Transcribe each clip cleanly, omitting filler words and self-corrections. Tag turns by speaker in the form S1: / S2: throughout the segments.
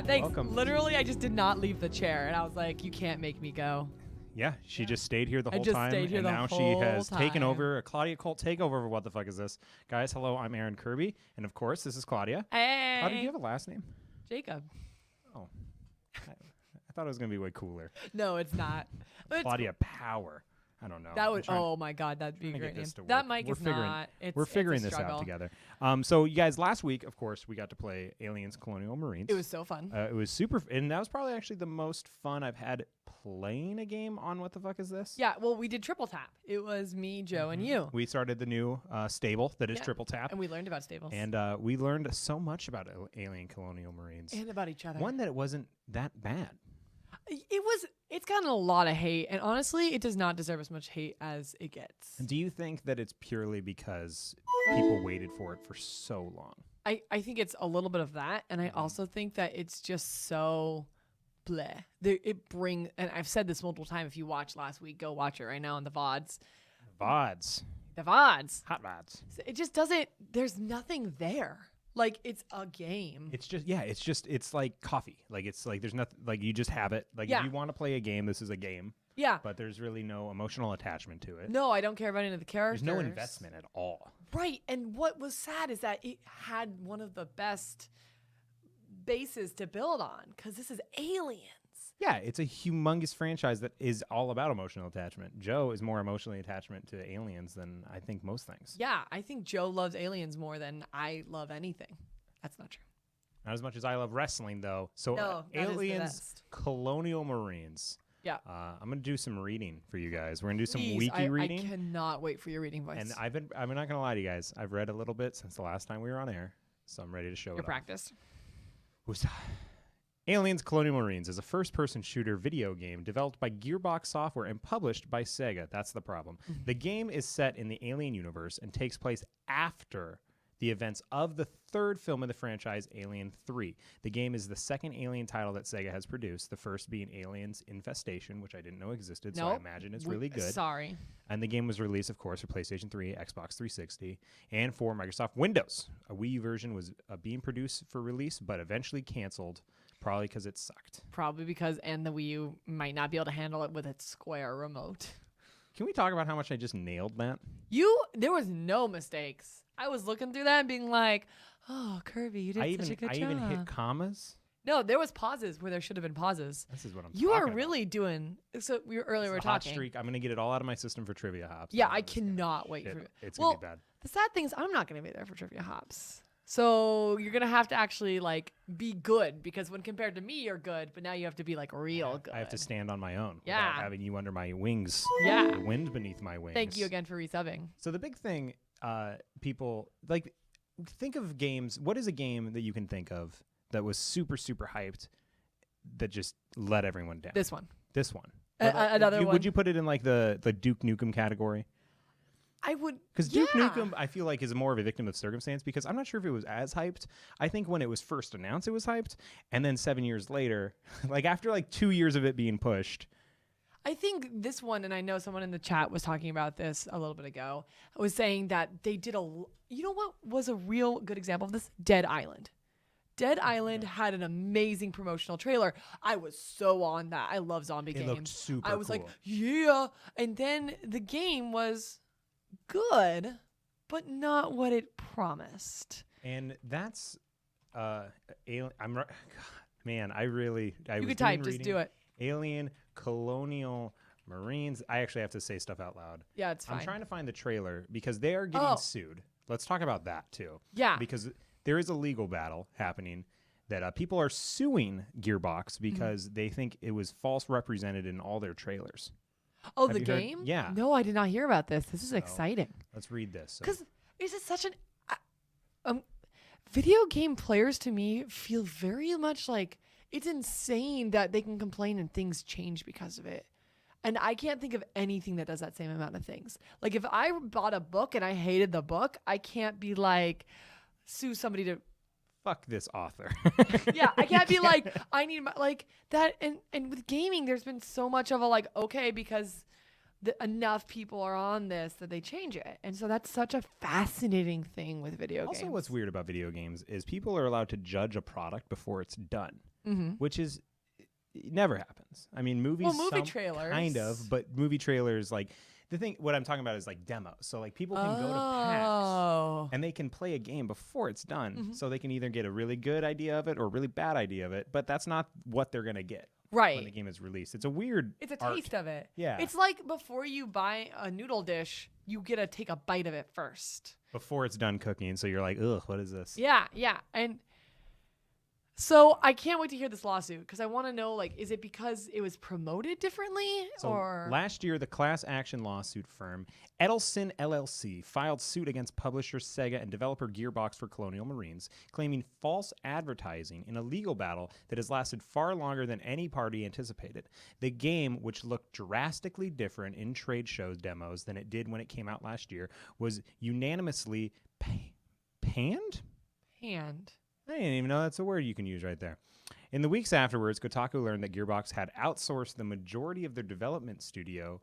S1: Thanks.
S2: Welcome.
S1: Literally, I just did not leave the chair, and I was like, "You can't make me go."
S2: Yeah, she just stayed here the whole
S1: just
S2: time,
S1: stayed here
S2: and
S1: the
S2: now she
S1: whole
S2: has taken
S1: time.
S2: over a Claudia Colt takeover of What the Fuck Is This? Guys, hello, I'm Aaron Kirby, and of course, this is Claudia.
S1: Hey,
S2: Claudia, do you have a last name?
S1: Jacob.
S2: Oh, I thought it was gonna be way cooler.
S1: No, it's not. But it's
S2: Claudia Power. I don't know.
S1: that
S2: I'm
S1: would.
S2: trying-
S1: Oh my God, that'd be a
S2: trying to
S1: great
S2: get this
S1: name.
S2: to
S1: That
S2: work.
S1: mic
S2: We're
S1: is
S2: figuring-
S1: not. It's,
S2: We're figuring
S1: it's a
S2: this out
S1: struggle.
S2: together. So you guys, last week, of course, we got to play Aliens Colonial Marines.
S1: It was so fun.
S2: It was super, and that was probably actually the most fun I've had playing a game on What the Fuck Is This?
S1: Yeah. Well, we did triple tap. It was me, Joe, and you.
S2: We started the new stable that is
S1: Yeah.
S2: Triple Tap.
S1: And we learned about stables.
S2: And we learned so much about Alien Colonial Marines.
S1: And about each other.
S2: One that it wasn't that bad.
S1: It's gotten a lot of hate, and honestly, it does not deserve as much hate as it gets.
S2: Do you think that it's purely because people waited for it for so long?
S1: I think it's a little bit of that, and I also think that it's just so bleh. And I've said this multiple times. If you watched last week, go watch it right now on the VODs.
S2: VODs.
S1: The VODs.
S2: Hot VODs.
S1: It just doesn't. There's nothing there. Like, it's a game.
S2: It's like coffee. Like, it's like there's nothing, like you just have it. Like,
S1: Yeah.
S2: if you want to play a game, this is a game.
S1: Yeah.
S2: But there's really no emotional attachment to it.
S1: No, I don't care about any of the characters.
S2: There's no investment at all.
S1: Right. And what was sad is that it had one of the best bases to build on, because this is Aliens.
S2: Yeah, it's a humongous franchise that is all about emotional attachment. Joe is more emotionally attachment to Aliens than I think most things.
S1: Yeah, I think Joe loves Aliens more than I love anything. That's not true.
S2: Not as much as I love wrestling, though. So
S1: No, that is the
S2: Aliens
S1: best.
S2: Colonial Marines.
S1: Yeah.
S2: I'm going to do some reading for you guys. We're going to do some
S1: Please,
S2: wiki reading.
S1: I cannot wait for your reading voice.
S2: And I'm not going to lie to you guys. I've read a little bit since the last time we were on air, so I'm ready to show
S1: Your
S2: it
S1: practice.
S2: off. Aliens Colonial Marines is a first-person shooter video game developed by Gearbox Software and published by Sega. That's the problem. The game is set in the Alien universe and takes place after the events of the third film in the franchise, Alien 3. The game is the second Alien title that Sega has produced, the first being Aliens Infestation, which I didn't know existed, so I
S1: Nope.
S2: imagine it's really good.
S1: Sorry.
S2: And the game was released, of course, for PlayStation 3, Xbox 360, and for Microsoft Windows. A Wii U version was being produced for release, but eventually canceled, probably because it sucked.
S1: Probably because the Wii U might not be able to handle it with its square remote.
S2: Can we talk about how much I just nailed that?
S1: There was no mistakes. I was looking through that and being like, "Oh, Kirby, you did such a good job."
S2: I even hit commas.
S1: No, there was pauses where there should have been pauses.
S2: This is what I'm
S1: You
S2: talking
S1: are
S2: about.
S1: really doing. So we were earlier we were
S2: It's a hot
S1: talking.
S2: streak. I'm going to get it all out of my system for Trivia Hops.
S1: Yeah,
S2: and
S1: I
S2: I'm just gonna
S1: cannot wait
S2: shit.
S1: for it.
S2: It's
S1: Well,
S2: going to be bad.
S1: The sad thing is I'm not going to be there for Trivia Hops. So you're going to have to actually like be good, because when compared to me, you're good, but now you have to be like real good.
S2: I have to stand on my own
S1: Yeah.
S2: without having you under my wings.
S1: Yeah.
S2: The wind beneath my wings.
S1: Thank you again for resubbing.
S2: So the big thing, people like think of games. What is a game that you can think of that was super, super hyped that just let everyone down?
S1: This one.
S2: This one.
S1: Another one.
S2: Would you put it in like the Duke Nukem category?
S1: I would.
S2: Because Duke Nukem, I feel like, is more of a victim of circumstance, because I'm not sure if it was as hyped. I think when it was first announced, it was hyped. And then 7 years later, like after like 2 years of it being pushed.
S1: I think this one, and I know someone in the chat was talking about this a little bit ago, was saying that they did you know what was a real good example of this? Dead Island. Dead Island had an amazing promotional trailer. I was so on that. I love zombie games.
S2: It looked super
S1: I was like,
S2: cool.
S1: yeah. And then the game was good, but not what it promised.
S2: And that's man, I was
S1: You could type, just do it.
S2: Alien Colonial Marines. I actually have to say stuff out loud.
S1: Yeah, it's fine.
S2: I'm trying to find the trailer because they are getting sued. Let's talk about that too.
S1: Yeah.
S2: Because there is a legal battle happening that people are suing Gearbox because they think it was false represented in all their trailers.
S1: Oh,
S2: Have
S1: the
S2: you heard?
S1: game?
S2: Yeah.
S1: No, I did not hear about this. This is exciting.
S2: Let's read this. So-
S1: Because is it such video game players to me feel very much like it's insane that they can complain and things change because of it. And I can't think of anything that does that same amount of things. Like if I bought a book and I hated the book, I can't be like sue somebody to
S2: Fuck this author.
S1: yeah, I can't be like I need my like that and with gaming there's been so much of a like okay because enough people are on this that they change it. And so that's such a fascinating thing with video games.
S2: Also, what's weird about video games is people are allowed to judge a product before it's done, which is it never happens. I mean, movies,
S1: movie trailers,
S2: kind of, but movie trailers, like what I'm talking about is like demos. So like people can go to PAX and they can play a game before it's done, so they can either get a really good idea of it or a really bad idea of it. But that's not what they're gonna get.
S1: Right.
S2: When the game is released. It's a weird
S1: It's a
S2: art.
S1: taste of it.
S2: Yeah.
S1: It's like before you buy a noodle dish, you get to take a bite of it first.
S2: Before it's done cooking. So you're like, ugh, what is this?
S1: Yeah. And so I can't wait to hear this lawsuit because I want to know, like, is it because it was promoted differently or
S2: last year, the class action lawsuit firm Edelson LLC filed suit against publisher Sega and developer Gearbox for Colonial Marines, claiming false advertising in a legal battle that has lasted far longer than any party anticipated. The game, which looked drastically different in trade show demos than it did when it came out last year, was unanimously panned?
S1: Hand?
S2: I didn't even know that's a word you can use right there. In the weeks afterwards, Kotaku learned that Gearbox had outsourced the majority of their development studio,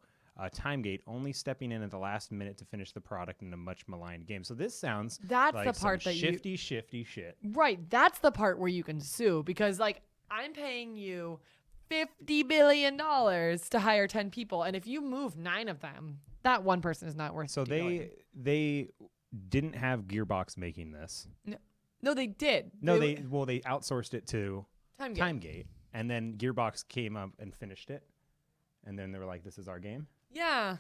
S2: Timegate, only stepping in at the last minute to finish the product in a much maligned game. So this sounds
S1: That's
S2: like
S1: the part
S2: some
S1: that
S2: shifty shit.
S1: Right. That's the part where you can sue because, like, I'm paying you $50 billion to hire 10 people. And if you move 9 of them, that one person is not worth
S2: So
S1: $50 billion.
S2: they didn't have Gearbox making this.
S1: No, they did.
S2: They outsourced it to
S1: Timegate.
S2: Timegate, and then Gearbox came up and finished it, and then they were like, "This is our game."
S1: Yeah.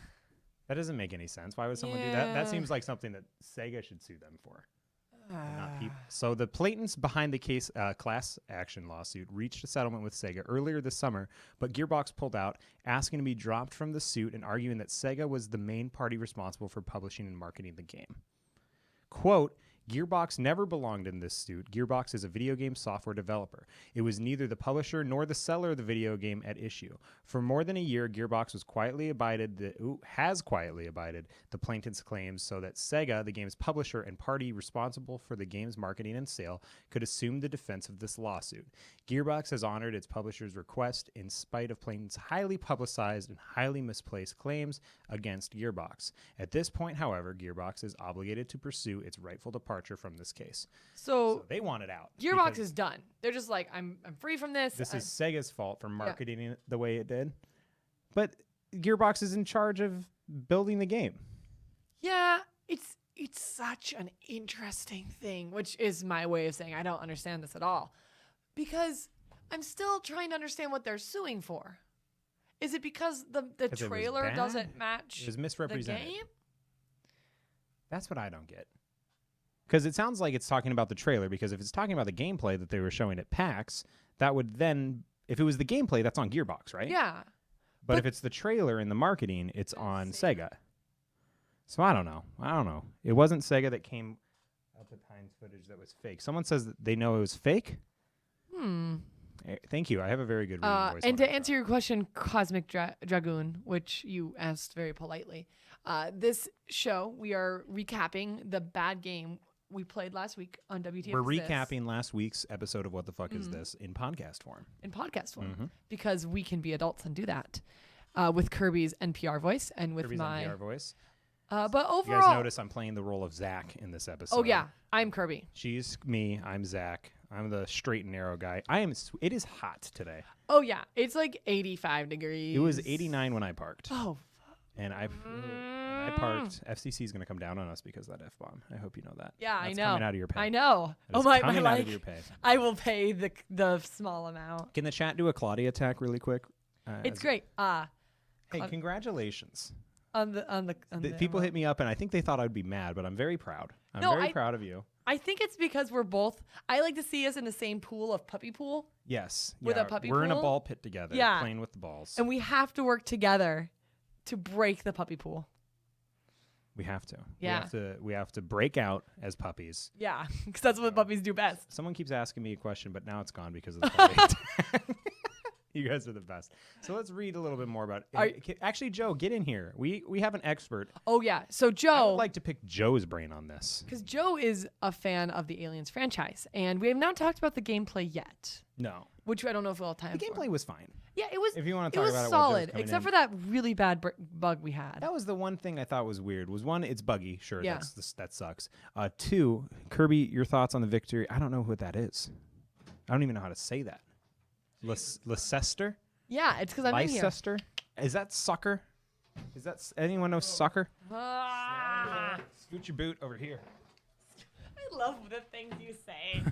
S2: That doesn't make any sense. Why would someone do that? That seems like something that Sega should sue them for, not people. So the plaintiffs behind the case class action lawsuit reached a settlement with Sega earlier this summer, but Gearbox pulled out, asking to be dropped from the suit and arguing that Sega was the main party responsible for publishing and marketing the game. Quote, Gearbox never belonged in this suit. Gearbox is a video game software developer. It was neither the publisher nor the seller of the video game at issue. For more than a year, Gearbox has quietly abided the plaintiff's claims so that Sega, the game's publisher and party responsible for the game's marketing and sale, could assume the defense of this lawsuit. Gearbox has honored its publisher's request in spite of plaintiff's highly publicized and highly misplaced claims against Gearbox. At this point, however, Gearbox is obligated to pursue its rightful departure from this case.
S1: So
S2: they want it out.
S1: Gearbox is done. They're just like, I'm free from this.
S2: This is Sega's fault for marketing it the way it did. But Gearbox is in charge of building the game.
S1: Yeah, it's such an interesting thing, which is my way of saying I don't understand this at all. Because I'm still trying to understand what they're suing for. Is it because the trailer doesn't match
S2: it was misrepresented.
S1: the game?
S2: That's what I don't get. Because it sounds like it's talking about the trailer, because if it's talking about the gameplay that they were showing at PAX, that would then, if it was the gameplay, that's on Gearbox, right?
S1: Yeah.
S2: But if it's the trailer and the marketing, it's on Sega. So I don't know. It wasn't Sega that came up with Heinz footage that was fake. Someone says that they know it was fake. Thank you. I have a very good reading voice.
S1: And to answer your question, Cosmic Dragoon, which you asked very politely, this show, we are recapping the bad game we played last week on WTF.
S2: We're recapping last week's episode of What the Fuck Is This in podcast form. Because
S1: we can be adults and do that with Kirby's NPR voice and with my
S2: NPR voice.
S1: But overall,
S2: you guys notice I'm playing the role of Zach in this episode.
S1: Oh yeah, I'm Kirby.
S2: She's me. I'm Zach. I'm the straight and narrow guy. It is hot today.
S1: Oh yeah, it's like 85 degrees.
S2: It was 89 when I parked.
S1: Oh.
S2: And I parked. FCC is going to come down on us because of that F-bomb. I hope you know that.
S1: Yeah,
S2: That's
S1: I know.
S2: coming out of your pay.
S1: I know.
S2: Oh my! Coming out of your pay.
S1: I will pay the small amount.
S2: Can the chat do a Claudia attack really quick?
S1: It's great.
S2: Hey, congratulations.
S1: On the
S2: people hit me up and I think they thought I'd be mad, but I'm very proud. I'm very proud of you.
S1: I think it's because I like to see us in the same pool of puppy pool.
S2: Yes.
S1: With a puppy pool.
S2: We're in a ball pit together, playing with the balls.
S1: And we have to work together to break the puppy pool.
S2: We have to.
S1: Yeah.
S2: We have to break out as puppies.
S1: Yeah, because that's what puppies do best.
S2: Someone keeps asking me a question, but now it's gone because of the puppy attack. You guys are the best. So let's read a little bit more about it. Actually, Joe, get in here. We have an expert.
S1: Oh, yeah. So Joe...
S2: I would like to pick Joe's brain on this.
S1: Because Joe is a fan of the Aliens franchise, and we have not talked about the gameplay yet.
S2: No.
S1: which I don't know if we'll have time
S2: The
S1: for.
S2: gameplay was fine.
S1: Yeah, it was.
S2: If you want to
S1: It
S2: talk
S1: was
S2: about
S1: solid,
S2: it,
S1: except for that really bad bug we had.
S2: that was the one thing I thought was weird. Was one, it's buggy. Sure,
S1: Yeah.
S2: that sucks. Two, Kirby, your thoughts on the victory? I don't know what that is. I don't even know how to say that. Leicester?
S1: Yeah, it's because I'm in here.
S2: Leicester? Is that soccer? Is that anyone know soccer?
S1: Ah,
S2: Scoot your boot over here.
S1: I love the things you say.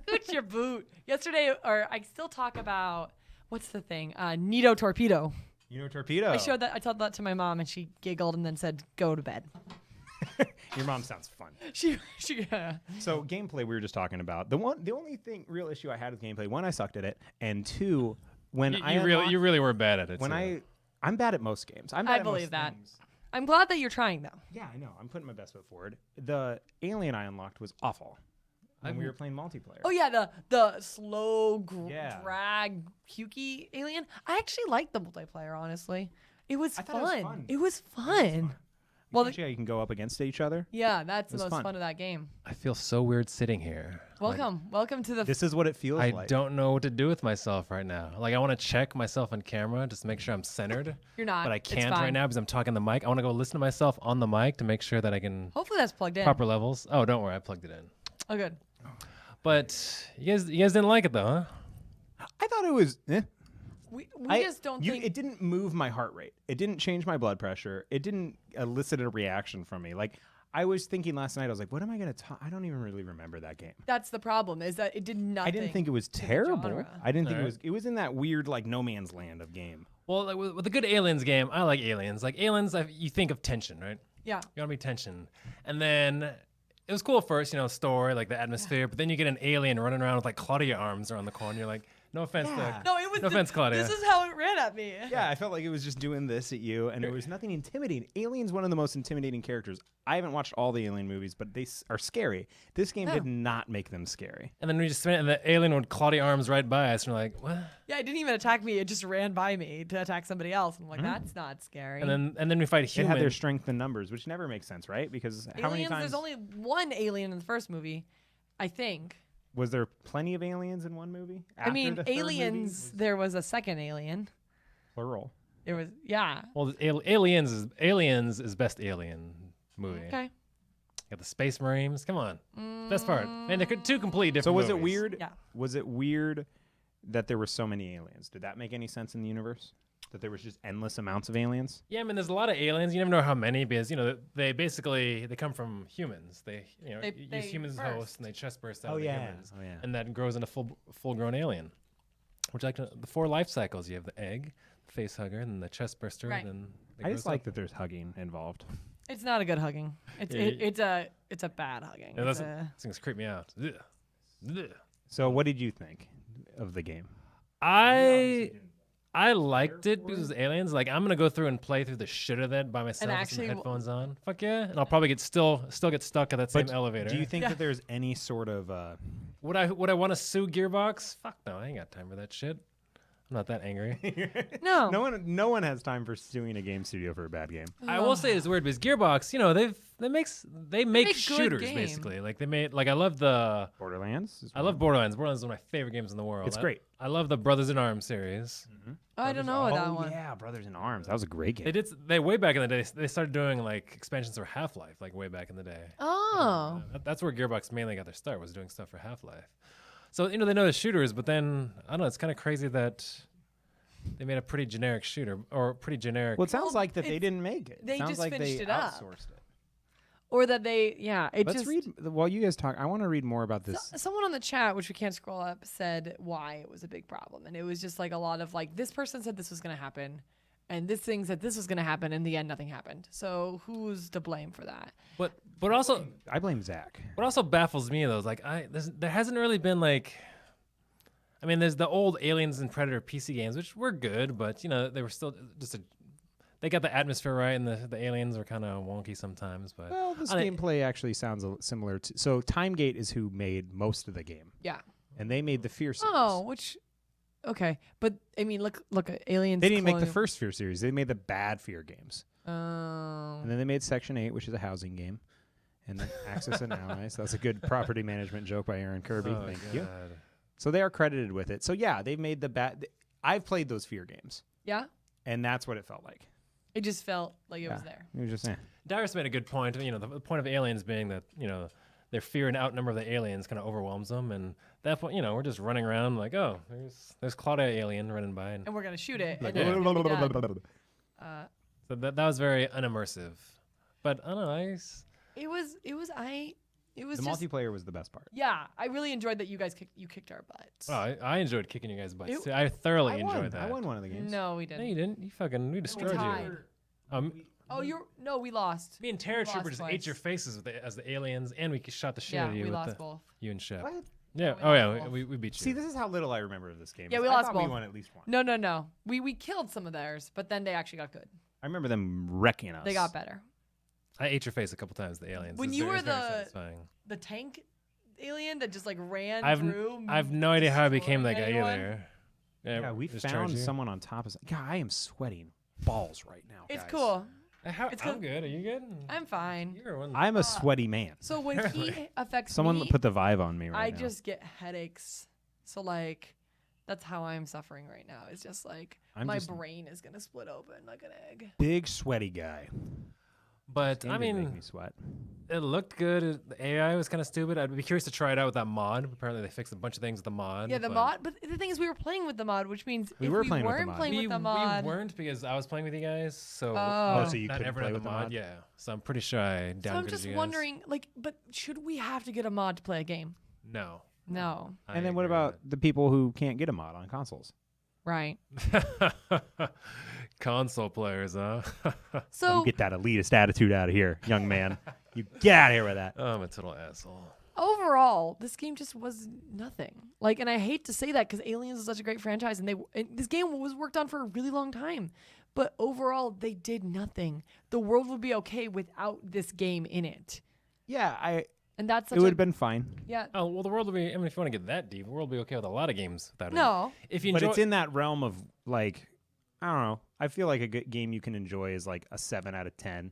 S1: Scoot your boot. Yesterday, or I still talk about what's the thing? Nito torpedo.
S2: You know torpedo.
S1: I told that to my mom, and she giggled and then said, "Go to bed."
S2: Your mom sounds fun.
S1: She.
S2: So gameplay, we were just talking about the only real issue I had with gameplay. One, I sucked at it, and two, when
S3: you really were bad at it.
S2: When
S3: too.
S2: I'm bad at most games. I'm bad
S1: I
S2: at
S1: believe
S2: most
S1: that.
S2: things.
S1: I'm glad that you're trying though.
S2: Yeah, I know. I'm putting my best foot forward. The alien I unlocked was awful when we were playing multiplayer.
S1: Oh yeah, the slow
S2: Yeah.
S1: drag pukey alien. I actually liked the multiplayer. Honestly, it was
S2: I
S1: fun.
S2: thought it was fun.
S1: It was fun. Well,
S2: You can go up against each other.
S1: yeah, that's the
S2: was
S1: most
S2: fun.
S1: fun of that game.
S3: I feel so weird sitting here.
S1: Welcome to the.
S2: This is what it feels
S3: I
S2: like.
S3: don't know what to do with myself right now. Like I want to check myself on camera just to make sure I'm centered,
S1: You're not,
S3: but I
S1: it's
S3: can't
S1: fine.
S3: right now because I'm talking the mic. I want to go listen to myself on the mic to make sure that I can
S1: Hopefully that's plugged in.
S3: proper levels. Oh, don't worry, I plugged it in.
S1: Oh, good.
S3: But you guys didn't like it though, huh?
S2: I thought it was.
S1: We
S2: I-
S1: just don't
S2: you-
S1: think.
S2: It didn't move my heart rate. It didn't change my blood pressure. It didn't elicit a reaction from me. Like I was thinking last night, I was like, "What am I going to talk?" I don't even really remember that game.
S1: That's the problem. Is that it did nothing.
S2: I didn't think it was
S1: the
S2: terrible.
S1: genre.
S2: I didn't think it
S3: Alright.
S2: was. It was in that weird like no man's land of game.
S3: Well, like, with a good aliens game, I like aliens. Like aliens, you think of tension, right?
S1: Yeah.
S3: You want to be tension, and then it was cool at first, story like the atmosphere. But then you get an alien running around with like Claudia arms around the corner. You're like, no offense,
S2: Yeah.
S1: No, it was.
S3: No offense, Claudia.
S1: This is how it ran at me.
S2: Yeah, I felt like it was just doing this at you, and it was nothing intimidating. Alien's one of the most intimidating characters. I haven't watched all the Alien movies, but they are scary. This game did not make them scary.
S3: And then we just went, and the alien would Claudia arms right by us, and we're like, what?
S1: Yeah, it didn't even attack me. It just ran by me to attack somebody else. I'm like, that's not scary.
S3: And then we fight
S2: It
S3: humans.
S2: had their strength in numbers, which never makes sense, right? Because how many
S1: aliens,
S2: times
S1: there's only one alien in the first movie, I think.
S2: was there plenty of aliens in one movie?
S1: I
S2: After
S1: mean,
S2: the third movie?
S1: aliens. There was a second alien.
S2: Plural.
S1: There was, yeah.
S3: Well, Aliens is best alien movie.
S1: Okay.
S3: Got the Space Marines. Come on, best part. Man, they're two completely different.
S2: So was it
S3: movies.
S2: weird?
S1: Yeah.
S2: Was it weird that there were so many aliens? Did that make any sense in the universe? That there was just endless amounts of aliens?
S3: Yeah, I mean, there's a lot of aliens. You never know how many because they basically come from humans. They
S1: They
S3: use humans as
S1: burst.
S3: hosts and they chest burst out
S2: Oh,
S3: of the
S2: yeah.
S3: humans,
S2: Oh, yeah.
S3: and that grows into full grown alien. Which like the 4 life cycles. You have the egg, the face hugger, and the chest burster.
S1: Right.
S3: Then it
S2: I
S3: grows
S2: just like
S3: up.
S2: that there's hugging involved.
S1: It's not a good hugging. It's a bad hugging.
S3: Yeah,
S1: It's
S3: those things creep me out. Ugh. Ugh.
S2: So what did you think of the game?
S3: I liked it because it was aliens. Like I'm gonna go through and play through the shit of that by myself with
S1: actually
S3: some headphones on. Fuck yeah, and I'll probably still get stuck at that same elevator.
S2: Do you think that there's any sort of
S3: would I want to sue Gearbox? Fuck no, I ain't got time for that shit. I'm not that angry.
S1: no.
S2: no one has time for suing a game studio for a bad game.
S3: I will say it's weird because Gearbox, they make
S1: good
S3: shooters
S1: game.
S3: basically. Like I love
S2: Borderlands?
S3: I love Borderlands. Borderlands is one of my favorite games in the world.
S2: It's great.
S3: I love the Brothers in Arms series.
S1: Oh, I don't know that one.
S2: Yeah, Brothers in Arms. That was a great game.
S3: They way back in the day. They started doing like expansions for Half-Life, like way back in the day.
S1: Oh.
S3: That's where Gearbox mainly got their start, was doing stuff for Half-Life. So they know the shooters, but then I don't know. It's kind of crazy that they made a pretty generic shooter or pretty generic.
S2: Well, it sounds
S1: Well,
S2: like that they didn't make it.
S1: they
S2: Sounds
S1: just
S2: like
S1: finished
S2: they
S1: it up.
S2: outsourced it.
S1: Or that
S2: Let's
S1: just
S2: read while you guys talk. I want to read more about this.
S1: someone on the chat, which we can't scroll up, said why it was a big problem. And it was just like a lot of like, this person said this was going to happen. And this thing said this was going to happen. In the end, nothing happened. So who's to blame for that?
S3: But also
S2: I blame Zach.
S3: what also baffles me though is like there hasn't really been like. I mean, there's the old Aliens and Predator PC games, which were good, but they were still just they got the atmosphere right, and the aliens were kind of wonky sometimes. But
S2: Well, this
S3: I-
S2: gameplay actually sounds similar to. So Timegate is who made most of the game,
S1: Yeah.
S2: and they made the Fear series.
S1: Oh, okay. But I mean, look at Aliens.
S2: They didn't make the
S1: Colonial-
S2: first Fear series. They made the bad Fear games,
S1: Oh.
S2: and then they made Section 8, which is a housing game, and then Axis and Allies. That's a good property management joke by Aaron Kirby.
S3: Oh,
S2: Thank you.
S3: God.
S2: So they are credited with it. So yeah, they've made the bad. I've played those Fear games,
S1: Yeah.
S2: and that's what it felt like.
S1: It just felt like it was there.
S2: It was just saying.
S3: Darius made a good point. You know, the point of aliens being that, you know, their fear and outnumber of the aliens kind of overwhelms them, and at that point, you know, we're just running around like, oh, there's Claudia alien running by, and
S1: And we're gonna shoot it.
S3: Like,
S1: And then
S3: yeah.
S1: it's gonna be done.
S3: so that was very unimmersive. But I don't know,
S1: It was
S2: The
S1: just
S2: multiplayer was the best part.
S1: yeah. I really enjoyed that you guys kicked our butts.
S3: I enjoyed kicking you guys' butts.
S1: It-
S3: too. I thoroughly
S2: I
S3: enjoyed that.
S2: I won one of the games.
S1: No, we
S3: No,
S1: didn't.
S3: you didn't. We destroyed
S1: tied.
S3: you.
S1: Oh, we lost.
S3: Me and Terror
S1: We
S3: Trooper
S1: lost
S3: just
S1: twice.
S3: ate your faces as the aliens, and we shot the shit
S1: Yeah,
S3: out of you
S1: we
S3: with
S1: lost both.
S3: you and Shep.
S2: What?
S3: Yeah.
S1: we
S3: Oh yeah.
S1: lost both.
S3: We beat you.
S2: See, this is how little I remember of this game.
S1: Yeah, we
S2: I
S1: lost
S2: thought
S1: both.
S2: We won at least one.
S1: No. We killed some of theirs, but then they actually got good.
S2: I remember them wrecking us.
S1: They got better.
S3: I ate your face a couple times. The aliens.
S1: When
S3: It's
S1: you
S3: very-
S1: were
S3: it's very
S1: the-
S3: satisfying.
S1: The tank alien that just like ran
S3: I've
S1: through.
S3: I've no idea how I became that
S1: destroying
S3: guy
S1: anyone.
S3: either.
S2: Yeah, we
S3: just charge
S2: found
S3: you.
S2: someone on top of. God, I am sweating balls right now.
S1: It's
S2: guys.
S1: cool.
S3: I'm
S1: good.
S3: good. Are you good?
S1: I'm fine.
S3: You're one.
S2: I'm a sweaty man.
S1: So when he affects
S2: Someone
S1: me,
S2: put the vibe on me right
S1: I
S2: now.
S1: just get headaches. So like, that's how I'm suffering right now. It's just like
S2: I'm
S1: my
S2: just-
S1: brain is gonna split open like an egg.
S2: big sweaty guy.
S3: But
S2: Game
S3: I
S2: didn't make
S3: mean,
S2: me sweat.
S3: it looked good. The AI was kind of stupid. I'd be curious to try it out with that mod. Apparently, they fixed a bunch of things with the mod.
S1: Yeah, the
S3: but
S1: mod. But the thing is, we were playing with the mod, which means
S2: We
S1: if
S2: were
S1: we
S2: playing with the
S1: weren't
S2: mod.
S1: playing
S3: We,
S1: with the mod,
S3: we weren't because I was playing with you guys. So
S1: Oh.
S2: So you
S3: not
S2: couldn't
S3: everyone
S2: play
S3: had
S2: with the mod?
S3: Yeah. So I'm pretty sure I downgraded
S1: so I'm just
S3: you guys.
S1: wondering, like, but should we have to get a mod to play a game?
S3: No.
S1: No,
S3: I
S2: And then what
S3: agree with
S2: about the people who can't get a mod on consoles?
S1: right?
S3: that. Console players, huh?
S1: So
S2: You get that elitist attitude out of here, young man. You get out of here with that.
S3: Oh, I'm a total asshole.
S1: overall, this game just was nothing. Like, and I hate to say that because Aliens is such a great franchise, and this game was worked on for a really long time. But overall, they did nothing. The world would be okay without this game in it,
S2: Yeah,
S1: and that's such
S2: it would
S1: a
S2: have been fine.
S1: yeah.
S3: Oh well, the world will be. I mean, if you want to get that deep, the world will be okay with a lot of games without it.
S1: No,
S3: If you
S2: But
S3: enjoy,
S2: it's in that realm of like, I don't know. I feel like a good game you can enjoy is like a 7 out of 10,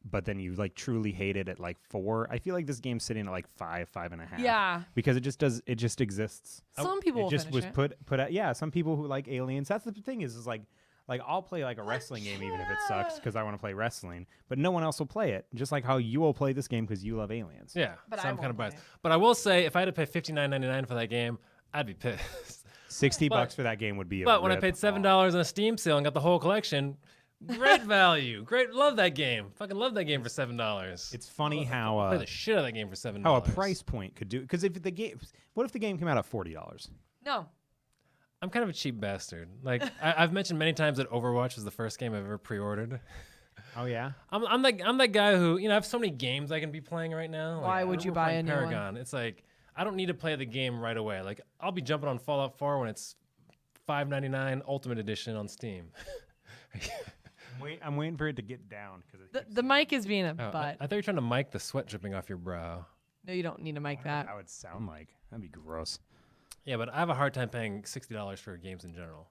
S2: but then you like truly hate it at like 4. I feel like this game's sitting at like 5, 5.5.
S1: yeah.
S2: because it just exists.
S1: Some people
S2: It
S1: will
S2: just
S1: finish
S2: was
S1: it.
S2: put out. Yeah, some people who like Aliens. That's the thing is like I'll play like a wrestling game even if it sucks because I want to play wrestling, but no one else will play it. Just like how you will play this game because you love Aliens.
S3: yeah,
S1: But
S3: so
S1: I
S3: I'm kind
S1: won't
S3: of
S1: play
S3: biased.
S1: it.
S3: But I will say, if I had to pay $59.99 for that game, I'd be pissed.
S2: $60
S3: But-
S2: for that game would be.
S3: But when I paid $7 on a Steam sale and got the whole collection, great value. Great, love that game. Fucking love that game for $7.
S2: It's funny
S3: Play
S2: how
S3: the shit out of that game for $7.
S2: a price point could do because if the game, what if the game came out at $40?
S1: No,
S3: I'm kind of a cheap bastard. Like I've mentioned many times that Overwatch was the first game I've ever pre-ordered.
S2: Oh yeah.
S3: I'm that guy who I have so many games I can be playing right now.
S1: Why
S3: Like,
S1: would you
S3: we're
S1: buy
S3: playing
S1: a new one?
S3: Paragon. It's like I don't need to play the game right away. Like I'll be jumping on Fallout 4 when it's $5.99 Ultimate Edition on Steam.
S2: I'm waiting for it to get down because
S1: the mic is being a
S3: Oh,
S1: butt.
S3: I thought you were trying to mic the sweat dripping off your brow.
S1: No, you don't need to mic that.
S2: That would sound like that'd be gross.
S3: Yeah, but I have a hard time paying $60 for games in general.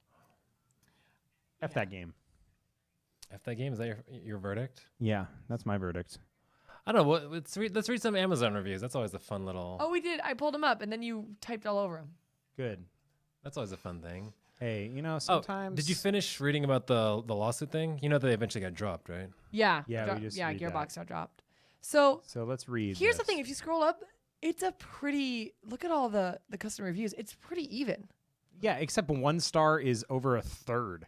S2: F that game.
S3: If that game is that your verdict?
S2: Yeah, that's my verdict.
S3: I don't know. Let's read some Amazon reviews. That's always a fun little.
S1: Oh, we did. I pulled him up, and then you typed all over him.
S2: Good.
S3: That's always a fun thing.
S2: Hey,
S3: Oh,
S2: sometimes.
S3: did you finish reading about the lawsuit thing? You know that they eventually got dropped, right?
S1: Yeah.
S2: Yeah, we just read
S1: Gearbox
S2: that.
S1: got dropped. So
S2: So let's read.
S1: here's the
S2: this.
S1: thing: if you scroll up, it's a pretty. Look at all the customer reviews. It's pretty even.
S2: Yeah, except 1 star is over a third.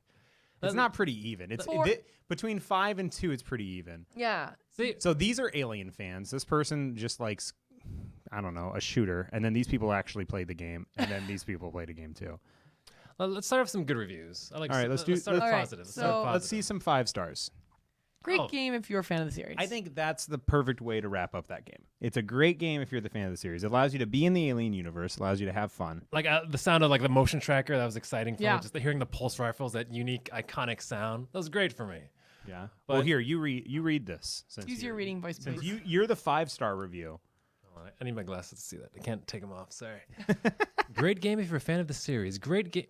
S2: It's
S3: That-
S2: not pretty even. It's
S1: Four-
S2: between 5 and 2. It's pretty even.
S1: Yeah.
S3: See,
S2: So these are Alien fans. This person just likes, I don't know, a shooter, and then these people actually played the game, and then these people played a game too.
S3: let's start with some good reviews. I like.
S2: All right, let's do-
S3: start with
S1: All right,
S3: positive. Let's
S1: so-
S3: start with
S2: Let's see
S3: positive.
S2: some 5 stars.
S1: Great
S3: Oh.
S1: game if you're a fan of the series.
S2: I think that's the perfect way to wrap up that game. It's a great game if you're the fan of the series. It allows you to be in the Alien universe, allows you to have fun.
S3: Like the sound of like the motion tracker, that was exciting for
S1: Yeah.
S3: me. Just hearing the pulse rifles, that unique, iconic sound, that was great for me.
S2: Yeah. Well,
S3: But-
S2: here you read this. Since
S1: Use your
S2: you're-
S1: reading voice,
S2: Since
S1: please.
S2: you're the 5-star review.
S3: Hold on, I need my glasses to see that. I can't take them off. Sorry. Great game if you're a fan of the series. Great game.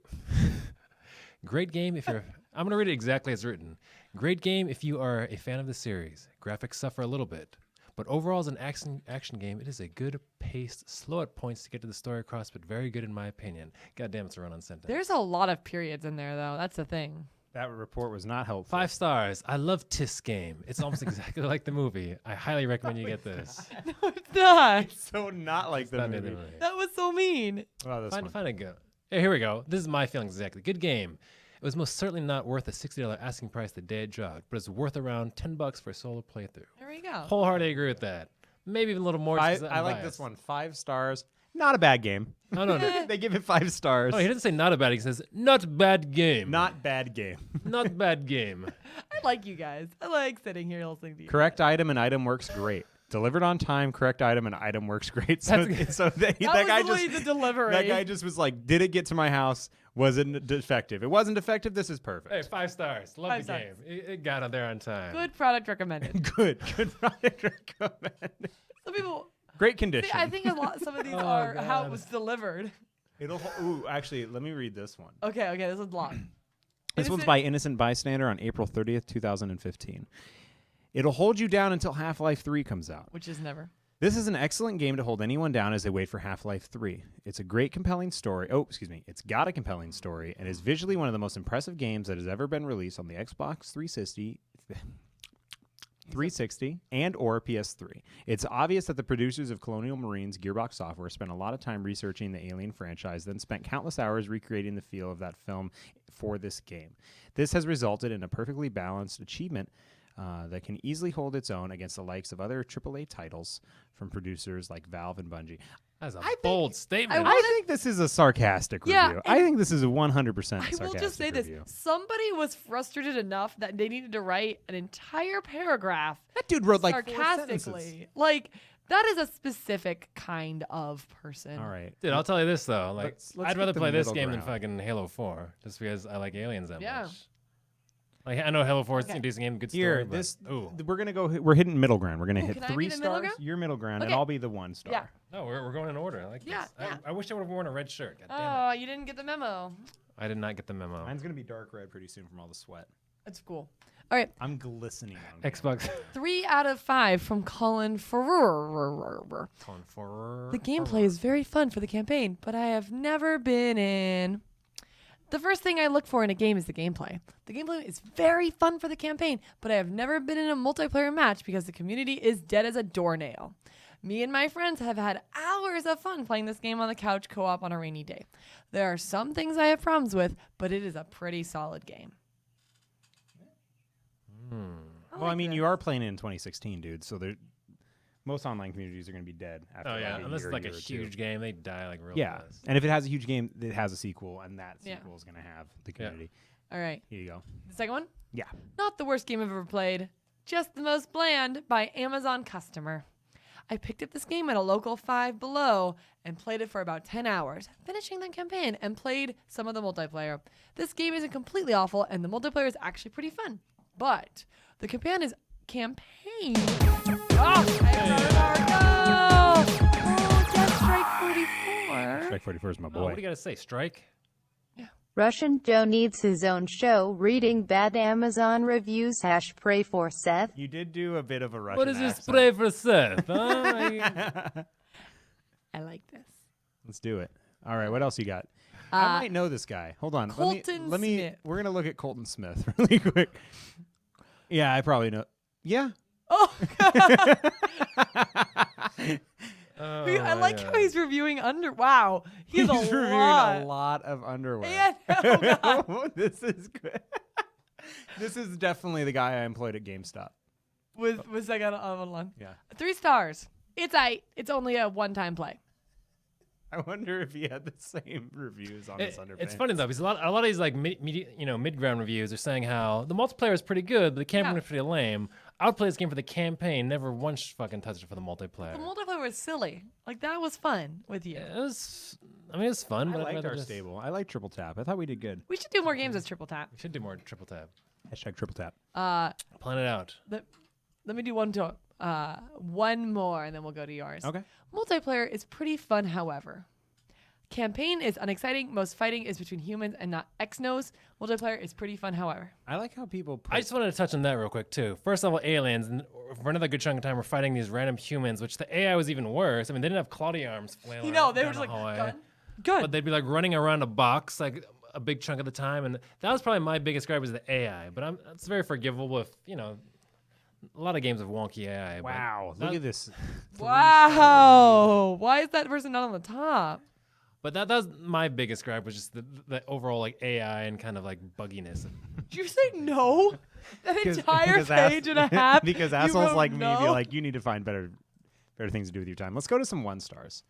S3: Great game if you're. I'm gonna read it exactly as written. Great game if you are a fan of the series. Graphics suffer a little bit, but overall as an action game, it is a good paced, slow at points to get to the story across, but very good in my opinion. God damn, it's a run-on sentence.
S1: There's a lot of periods in there, though. That's the thing.
S2: That report was not helpful.
S3: 5 stars. I love Tisk game. It's almost exactly like the movie. I highly recommend you get this.
S1: No, it's not.
S2: So not like the
S3: Not near
S2: movie.
S1: That was so mean.
S2: Oh, this one.
S3: Find a go. Hey, here we go. This is my feelings exactly. Good game. It was most certainly not worth the $60 asking price the day it dropped, but it's worth around $10 for a solo playthrough.
S1: There we go.
S3: Wholeheartedly agree with that. Maybe even a little more.
S2: I
S3: just 'cause I'm
S2: like
S3: biased.
S2: this one. 5 stars. Not a bad game.
S3: No, no, no.
S2: They give it 5 stars.
S3: Oh, he doesn't say not a bad. He says not bad game.
S2: Not bad game.
S3: Not bad game.
S1: I like you guys. I like sitting here listening to you.
S2: Correct item and item works great. Delivered on time, correct item and item works great. So, that
S1: That was
S2: guy
S1: literally
S2: just
S1: the delivery.
S2: that guy just was like, did it get to my house? Was it defective? It wasn't defective. This is perfect.
S3: Hey, 5 stars. Love
S1: 5
S3: the
S1: stars.
S3: game. It got out there on time.
S1: Good product recommended.
S2: Good product recommended.
S1: Some people.
S2: Great
S1: See,
S2: condition.
S1: I think a lot. Some of these
S3: Oh,
S1: are how it
S3: God.
S1: was delivered.
S2: Ooh, actually, let me read this one.
S1: Okay. This is long.
S2: This one's by Innocent Bystander on April 30th, 2015. It'll hold you down until Half-Life 3 comes out.
S1: Which is never.
S2: This is an excellent game to hold anyone down as they wait for Half-Life 3. It's a great, compelling story. Oh, excuse me. It's got a compelling story and is visually one of the most impressive games that has ever been released on the Xbox 360 and or PS3. It's obvious that the producers of Colonial Marines Gearbox Software spent a lot of time researching the Alien franchise, then spent countless hours recreating the feel of that film for this game. This has resulted in a perfectly balanced achievement that can easily hold its own against the likes of other AAA titles from producers like Valve and Bungie.
S3: That's a bold statement.
S2: I think this is a sarcastic
S1: Yeah,
S2: review. I think this is a 100% sarcastic
S1: I will just say
S2: review.
S1: this. Somebody was frustrated enough that they needed to write an entire paragraph
S2: That dude wrote like 4 sentences.
S1: sarcastically. Like, that is a specific kind of person.
S2: All right.
S3: Dude, I'll tell you this though. Like,
S2: Let's
S3: I'd
S2: get
S3: rather
S2: the
S3: play this
S2: middle
S3: game than
S2: ground.
S3: fucking Halo 4, just because I like aliens that
S1: Yeah.
S3: much. Like, I know Halo 4 is
S1: Okay.
S3: a decent game, good story.
S2: Here,
S3: but, ooh.
S2: we're gonna go. We're hitting middle ground. We're gonna hit
S1: can I
S2: 3
S1: be the middle
S2: stars.
S1: ground?
S2: You're middle ground, and
S1: Okay.
S2: I'll be the 1 star.
S1: Yeah.
S3: No, we're going in order. I like
S1: Yeah,
S3: this.
S1: yeah.
S3: I wish I would have worn a red shirt. God damn it.
S1: Oh, you didn't get the memo.
S3: I did not get the memo.
S2: Mine's gonna be dark red pretty soon from all the sweat.
S1: That's cool. All right.
S2: I'm glistening. On
S3: Xbox.
S1: 3 out of 5 from Colin Ferrer.
S3: Calling for
S1: The gameplay is very fun for the campaign, but I have never been in. The first thing I look for in a game is the gameplay. The gameplay is very fun for the campaign, but I have never been in a multiplayer match because the community is dead as a doornail. Me and my friends have had hours of fun playing this game on the couch co-op on a rainy day. There are some things I have problems with, but it is a pretty solid game.
S2: Well, I mean, you are playing it in 2016, dude. So most online communities are gonna be dead after
S3: Oh, yeah.
S2: like a
S3: Unless
S2: year,
S3: it's like a
S2: year or two.
S3: huge game, they die like real
S2: Yeah,
S3: fast.
S2: and if it has a huge game, it has a sequel, and that
S1: Yeah.
S2: sequel is gonna have the community.
S1: All right.
S2: Here you go.
S1: The second one?
S2: Yeah.
S1: Not the worst game I've ever played, just the most bland by Amazon customer. I picked up this game at a local Five Below and played it for about 10 hours, finishing the campaign and played some of the multiplayer. This game isn't completely awful and the multiplayer is actually pretty fun, but the campaign is Oh, Death Strike 44.
S2: Strike 44 is my
S3: Oh,
S2: boy.
S3: what do you got to say? Strike?
S4: Russian Joe needs his own show reading bad Amazon reviews. #pray for Seth.
S2: You did do a bit of a Russian
S3: What is this
S2: accent.
S3: spray for Seth? Huh?
S1: I like this.
S2: Let's do it. All right, what else you got? I might know this guy. Hold on.
S1: Colton
S2: let me.
S1: Smith.
S2: We're gonna look at Colton Smith really quick. Yeah, I probably know. Yeah.
S1: Oh,
S3: Oh,
S1: I like
S3: my
S1: how
S3: God.
S1: he's reviewing Wow, he's a
S2: reviewing
S1: lot.
S2: a lot of underwear.
S1: Yeah, oh God.
S2: This is good. This is definitely the guy I employed at GameStop.
S1: with second on.
S2: Yeah.
S1: 3 stars. It's only a one-time play.
S2: I wonder if he had the same reviews on his underpants.
S3: It's funny though because a lot of these like mid-ground reviews are saying how the multiplayer is pretty good, but the campaign is pretty lame. I would play this game for the campaign, never once fucking touched it for the multiplayer.
S1: The multiplayer was silly. Like, that was fun with you.
S3: It was fun,
S2: I
S3: but I'd
S2: liked
S3: rather
S2: our
S3: just-
S2: stable. I like Triple Tap. I thought we did good.
S1: We should do more games as Triple Tap.
S3: We should do more triple tab.
S2: Hashtag Triple Tap.
S3: Plan it out.
S1: Let me do one more, and then we'll go to yours.
S2: Okay.
S1: Multiplayer is pretty fun, however. Campaign is unexciting. Most fighting is between humans and not X-Nos. Multiplayer is pretty fun, however.
S2: I like how people put...
S3: I just wanted to touch on that real quick too. First of all, aliens, and for another good chunk of time, we're fighting these random humans, which the AI was even worse. I mean, they didn't have Claudia arms flailing.
S1: You know, they were
S3: down
S1: just
S3: the
S1: like,
S3: hallway,
S1: gun.
S3: but they'd be like running around a box like a big chunk of the time, and that was probably my biggest gripe was the AI. But it's very forgivable if a lot of games have wonky AI.
S2: Wow, look at this.
S1: Wow. Why is that person not on the top?
S3: But that was my biggest gripe was just the overall like AI and kind of like bugginess.
S1: Did you say no? That entire page and a half.
S2: Because
S1: you
S2: assholes
S1: wrote
S2: like me
S1: no?
S2: be like, you need to find better things to do with your time. Let's go to some 1-stars.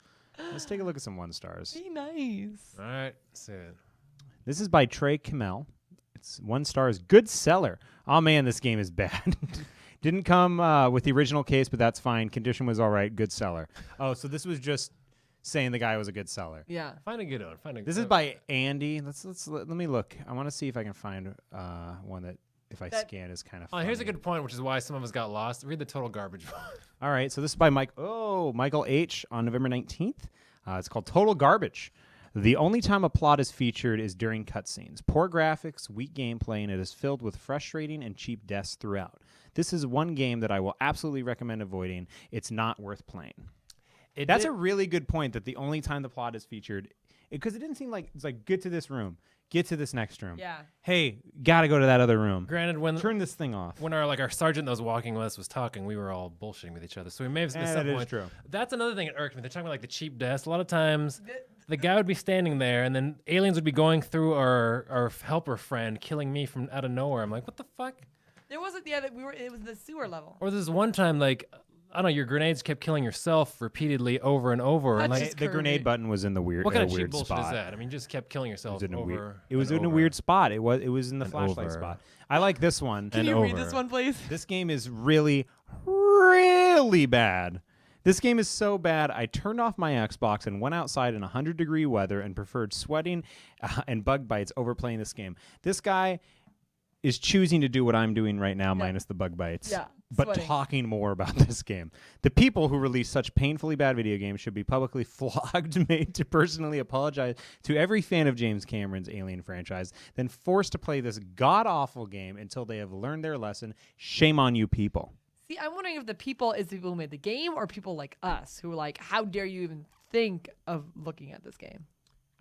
S2: Let's take a look at some 1-stars.
S1: Be nice.
S3: All right, let's see it.
S2: This is by Trey Kimmel. It's 1 stars. Good seller. Oh man, this game is bad. Didn't come with the original case, but that's fine. Condition was all right. Good seller. Oh, so this was just saying the guy was a good seller.
S1: Yeah.
S3: Find a good one.
S2: This is by Andy. Let me look. I want to see if I can find one that if I scan is kind of funny.
S3: Oh, here's a good point, which is why some of us got lost. Read the total garbage.
S2: All right, so this is by Michael H. on November 19th. It's called Total Garbage. The only time a plot is featured is during cutscenes. Poor graphics, weak gameplay, and it is filled with frustrating and cheap deaths throughout. This is one game that I will absolutely recommend avoiding. It's not worth playing. That's a really good point, that the only time the plot is featured, because it didn't seem like it's like, get to this room, get to this next room.
S1: Yeah.
S2: Hey, gotta go to that other room.
S3: Granted,
S2: Turn this thing off.
S3: when our sergeant that was walking with us was talking, we were all bullshitting with each other. So we may have missed some
S2: that is
S3: point.
S2: true.
S3: That's another thing that irked me. They're talking about like the cheap deaths. A lot of times, the guy would be standing there, and then aliens would be going through our helper friend, killing me from out of nowhere. I'm like, what the fuck?
S1: There wasn't it was the sewer level.
S3: Or this one time, like, I don't know, your grenades kept killing yourself repeatedly over and over.
S1: That's
S3: And like,
S1: just
S2: The grenade button was in the weird,
S3: what kind of cheap
S2: weird
S3: bullshit
S2: spot.
S3: is that? I mean, you just kept killing yourself
S2: It was in a
S3: over.
S2: weird. It was
S3: and
S2: in a
S3: over
S2: weird spot. It was in the
S3: and
S2: flashlight
S3: over.
S2: spot. I like this one.
S1: Can
S3: and
S1: you read
S3: over.
S1: this one, please?
S2: This game is really, really bad. This game is so bad, I turned off my Xbox and went outside in 100-degree weather and preferred sweating and bug bites over playing this game. This guy is choosing to do what I'm doing right now, minus the bug bites.
S1: Yeah,
S2: But
S1: sweating.
S2: talking more about this game. The people who release such painfully bad video games should be publicly flogged, made to personally apologize to every fan of James Cameron's Alien franchise, then forced to play this god-awful game until they have learned their lesson. Shame on you people.
S1: See, I'm wondering if the people is the people who made the game or people like us who are like, how dare you even think of looking at this game?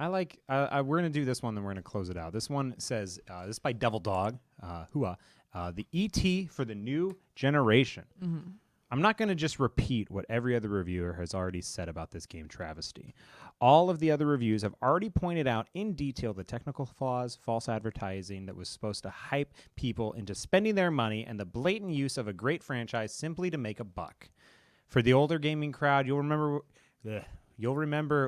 S2: I like. We're gonna do this one, then we're gonna close it out. This one says, "This is by Devil Dog, the ET for the new generation."
S1: Mm-hmm.
S2: I'm not gonna just repeat what every other reviewer has already said about this game travesty. All of the other reviews have already pointed out in detail the technical flaws, false advertising that was supposed to hype people into spending their money, and the blatant use of a great franchise simply to make a buck. For the older gaming crowd, you'll remember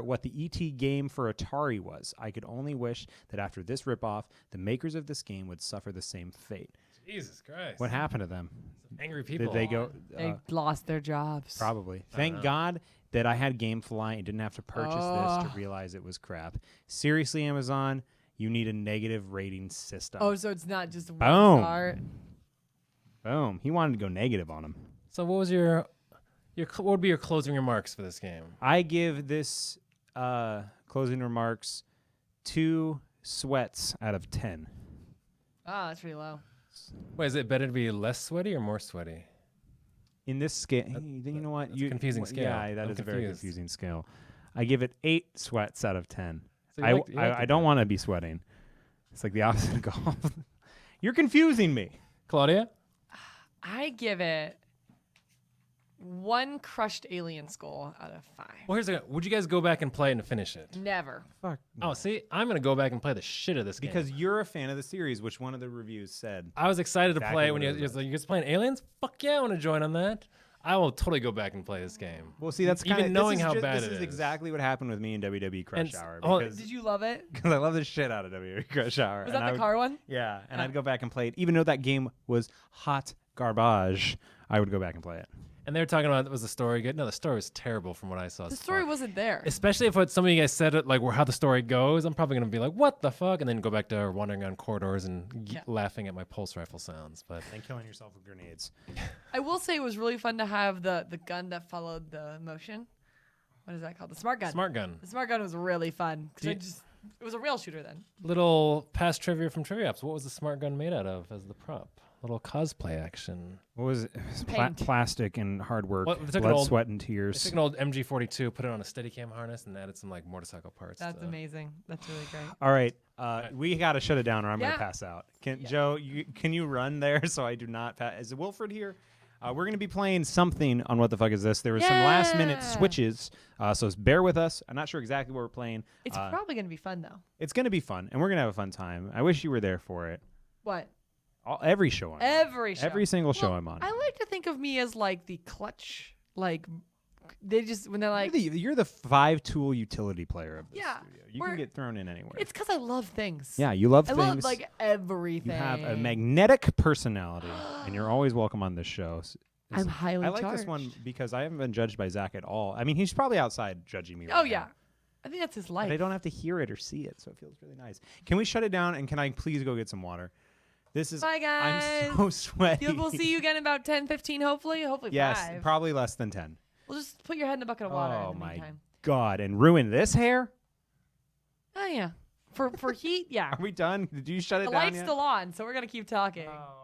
S2: what the ET game for Atari was. I could only wish that after this ripoff, the makers of this game would suffer the same fate.
S3: Jesus Christ.
S2: What happened to them?
S3: Angry people.
S2: Did they go?
S1: They lost their jobs.
S2: Probably. Thank God that I had GameFly and didn't have to purchase this to realize it was crap. Seriously, Amazon, you need a negative rating system.
S1: Oh, so it's not just one
S2: Boom.
S1: star.
S2: Boom. He wanted to go negative on him.
S3: So what was what would be your closing remarks for this game?
S2: I give this closing remarks 2 sweats out of 10.
S1: Ah, that's pretty low.
S3: Wait, is it better to be less sweaty or more sweaty?
S2: In this scale, you know what?
S3: that's a confusing scale.
S2: Yeah, that
S3: I'm
S2: is a very
S3: confused.
S2: confusing scale. I give it 8 sweats out of 10.
S3: So you liked
S2: I
S3: it
S2: don't want to be sweating. It's like the opposite of golf. You're confusing me.
S3: Claudia?
S1: I give it 1 crushed alien skull out of 5.
S3: Well, here's the would you guys go back and play it and finish it?
S1: Never.
S2: Fuck.
S3: Oh, see, I'm going to go back and play the shit of this game.
S2: Because you're a fan of the series, which one of the reviews said.
S3: I was excited to
S2: Exactly
S3: play
S2: what
S3: when
S2: it
S3: you
S2: was
S3: like, you guys playing Aliens? Fuck yeah, I want to join on that. I will totally go back and play this game.
S2: Well, see, that's
S3: Even
S2: kind of
S3: knowing how bad
S2: this
S3: it
S2: is
S3: is.
S2: exactly what happened with me in WWE Crush
S3: And
S2: Hour.
S3: oh,
S2: Because
S1: Did you love it?
S2: I love the shit out of WWE Crush Hour.
S1: Was
S2: and
S1: that
S2: I
S1: the
S2: would-
S1: car one?
S2: Yeah, and I'd go back and play it, even though that game was hot garbage. I would go back and play it.
S3: And they were talking about, was the story good? No, the story was terrible from what I saw.
S1: The
S3: so
S1: story
S3: far.
S1: wasn't there.
S3: Especially if what some of you guys said it, like how the story goes, I'm probably going to be like, what the fuck? And then go back to wandering on corridors and laughing at my pulse rifle sounds. But
S2: And killing yourself with grenades.
S1: I will say it was really fun to have the gun that followed the motion. what is that called? The smart gun.
S3: Smart gun.
S1: The smart gun was really fun
S3: Do you-
S1: because it was a real shooter then.
S3: Little past trivia from Trivia Apps. What was the smart gun made out of as the prop? Little cosplay action.
S2: What was it? It was
S1: Paint.
S2: plastic and hard work,
S3: What- they took an
S2: blood,
S3: old-
S2: sweat, and
S3: They
S2: tears.
S3: took an old MG42, put it on a Steadicam harness, and added some like motorcycle parts.
S1: That's
S3: to-
S1: amazing. That's really great.
S2: All right, we got to shut it down, or I'm
S1: Yeah.
S2: gonna pass out. Joe, can you run there so I do not pass? Is Wilfred here? We're gonna be playing something on What the Fuck Is This? There was some last minute
S1: Yeah.
S2: switches, so bear with us. I'm not sure exactly what we're playing.
S1: It's probably gonna be fun though.
S2: It's gonna be fun, and we're gonna have a fun time. I wish you were there for it.
S1: What?
S2: Every show I'm on.
S1: Every show.
S2: Every single show
S1: Well,
S2: I'm on.
S1: I like to think of me as like the clutch. Like they just when they're like,
S2: You're the 5-tool utility player of this
S1: Yeah,
S2: studio. You
S1: we're-
S2: can get thrown in anywhere.
S1: it's because I love things.
S2: Yeah, you love
S1: I
S2: things.
S1: love like everything.
S2: You have a magnetic personality, and you're always welcome on this show.
S1: I'm highly
S2: I like
S1: charged.
S2: this one because I haven't been judged by Zach at all. I mean, he's probably outside judging me.
S1: Oh
S2: right
S1: yeah,
S2: now,
S1: I think that's his
S2: but
S1: life.
S2: I don't have to hear it or see it, so it feels really nice. Can we shut it down? And can I please go get some water? This is.
S1: Bye guys.
S2: I'm so sweaty.
S1: We'll see you again in about 10, 15, hopefully. Hopefully
S2: Yes,
S1: 5.
S2: probably less than 10.
S1: We'll just put your head in a bucket of water
S2: Oh
S1: in the
S2: my
S1: meantime.
S2: God! And ruin this hair?
S1: Oh yeah. For heat, yeah.
S2: Are we done? Did you shut it
S1: The
S2: down
S1: light's
S2: yet?
S1: still on, so we're gonna keep talking.
S3: Oh.